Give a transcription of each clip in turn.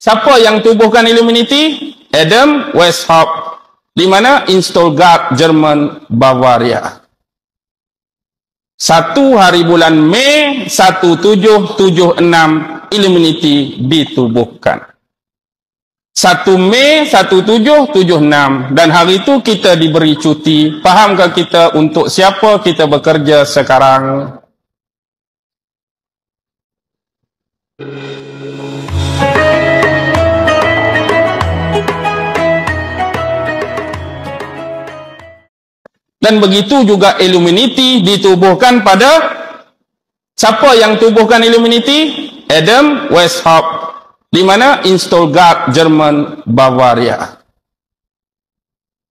Siapa yang tubuhkan Illuminati? Adam Weishaupt. Di mana? Stuttgart, Jerman, Bavaria. 1 hari bulan Mei 1776 Illuminati ditubuhkan. 1 Mei 1776, dan hari itu kita diberi cuti. Fahamkah kita untuk siapa kita bekerja sekarang? Dan begitu juga Illuminati ditubuhkan pada siapa yang tubuhkan Illuminati? Adam Weishaupt. Di mana? Stuttgart, Jerman, Bavaria.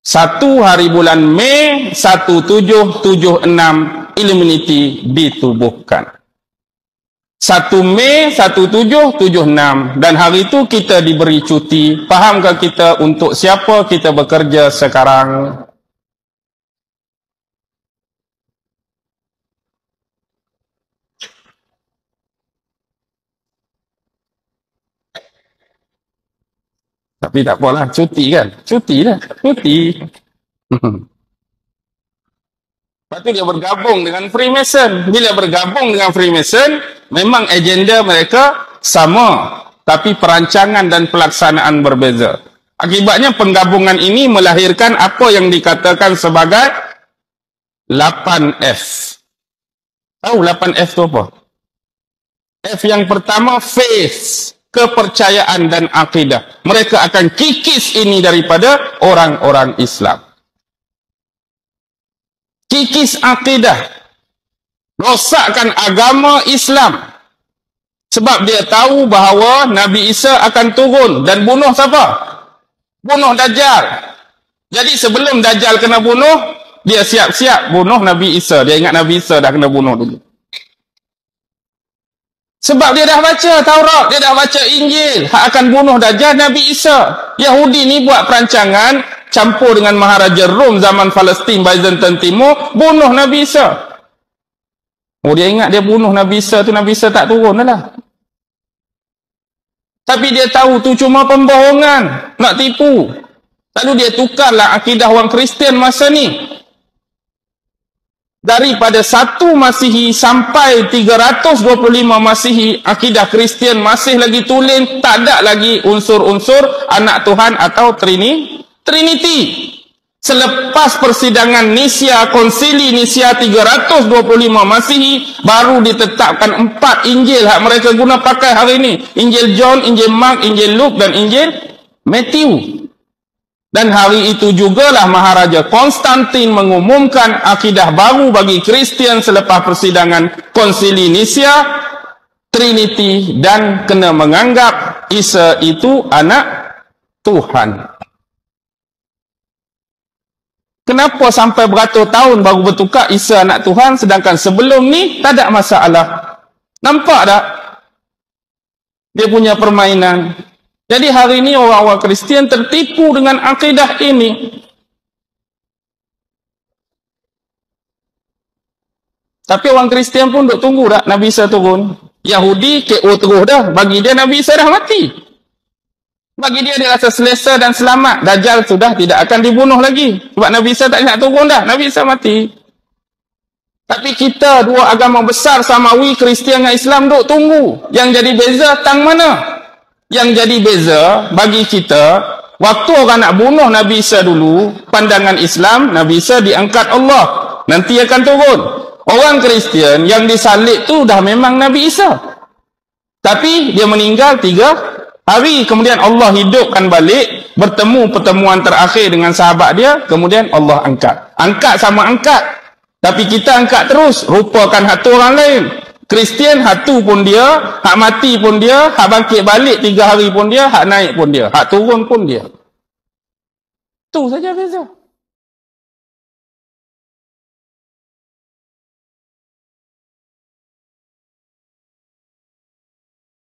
1 hari bulan Mei 1776 Illuminati ditubuhkan. 1 Mei 1776, dan hari itu kita diberi cuti. Fahamkah kita untuk siapa kita bekerja sekarang? Tapi tak apalah, cuti kan? Cuti lah, cuti. Lepas tu dia bergabung dengan Freemason. Bila bergabung dengan Freemason, memang agenda mereka sama, tapi perancangan dan pelaksanaan berbeza. Akibatnya penggabungan ini melahirkan apa yang dikatakan sebagai 8F. Tahu 8F itu apa? F yang pertama, faith. Kepercayaan dan akidah. Mereka akan kikis ini daripada orang-orang Islam. Kikis akidah. Rosakkan agama Islam. Sebab dia tahu bahawa Nabi Isa akan turun dan bunuh siapa? Bunuh Dajjal. Jadi sebelum Dajjal kena bunuh, dia siap-siap bunuh Nabi Isa. Dia ingat Nabi Isa dah kena bunuh dulu. Sebab dia dah baca Taurat, dia dah baca Injil, hak akan bunuh Dajjal Nabi Isa. Yahudi ni buat perancangan, campur dengan Maharaja Rom zaman Palestin, Byzantine Timur, bunuh Nabi Isa. Oh, dia ingat dia bunuh Nabi Isa tu, Nabi Isa tak turun lah. Tapi dia tahu tu cuma pembohongan, nak tipu. Lalu dia tukarlah akidah orang Kristian masa ni. Daripada 1 Masihi sampai 325 Masihi, akidah Kristian masih lagi tulen, tak ada lagi unsur-unsur anak Tuhan atau Trinity. Selepas persidangan Nisia, konsili Nisia 325 Masihi, baru ditetapkan 4 Injil yang mereka guna pakai hari ini. Injil John, Injil Mark, Injil Luke dan Injil Matthew. Dan hari itu jugalah Maharaja Konstantin mengumumkan akidah baru bagi Kristian selepas persidangan konsili Nisia, Trinity, dan kena menganggap Isa itu anak Tuhan. Kenapa sampai beratus tahun baru bertukar Isa anak Tuhan, sedangkan sebelum ni tak ada masalah? Nampak tak? Dia punya permainan. Jadi hari ini orang-orang Kristian tertipu dengan akidah ini. Tapi orang Kristian pun duk tunggu tak Nabi Isa turun. Yahudi KO terus dah. Bagi dia Nabi Isa dah mati. Bagi dia rasa selesa dan selamat. Dajjal sudah tidak akan dibunuh lagi. Sebab Nabi Isa tak nak turun dah. Nabi Isa mati. Tapi kita dua agama besar Samawi, Kristian dan Islam duk tunggu. Yang jadi beza tang mana? Yang jadi beza bagi kita, waktu orang nak bunuh Nabi Isa dulu, pandangan Islam, Nabi Isa diangkat Allah. Nanti akan turun. Orang Kristian yang disalib tu dah memang Nabi Isa. Tapi dia meninggal 3 hari. Kemudian Allah hidupkan balik, bertemu pertemuan terakhir dengan sahabat dia, kemudian Allah angkat. Angkat sama angkat. Tapi kita angkat terus, rupakan hati orang lain. Kristian hatu pun dia, hak mati pun dia, hak bangkit balik 3 hari pun dia, hak naik pun dia, hak turun pun dia. Tu saja beza.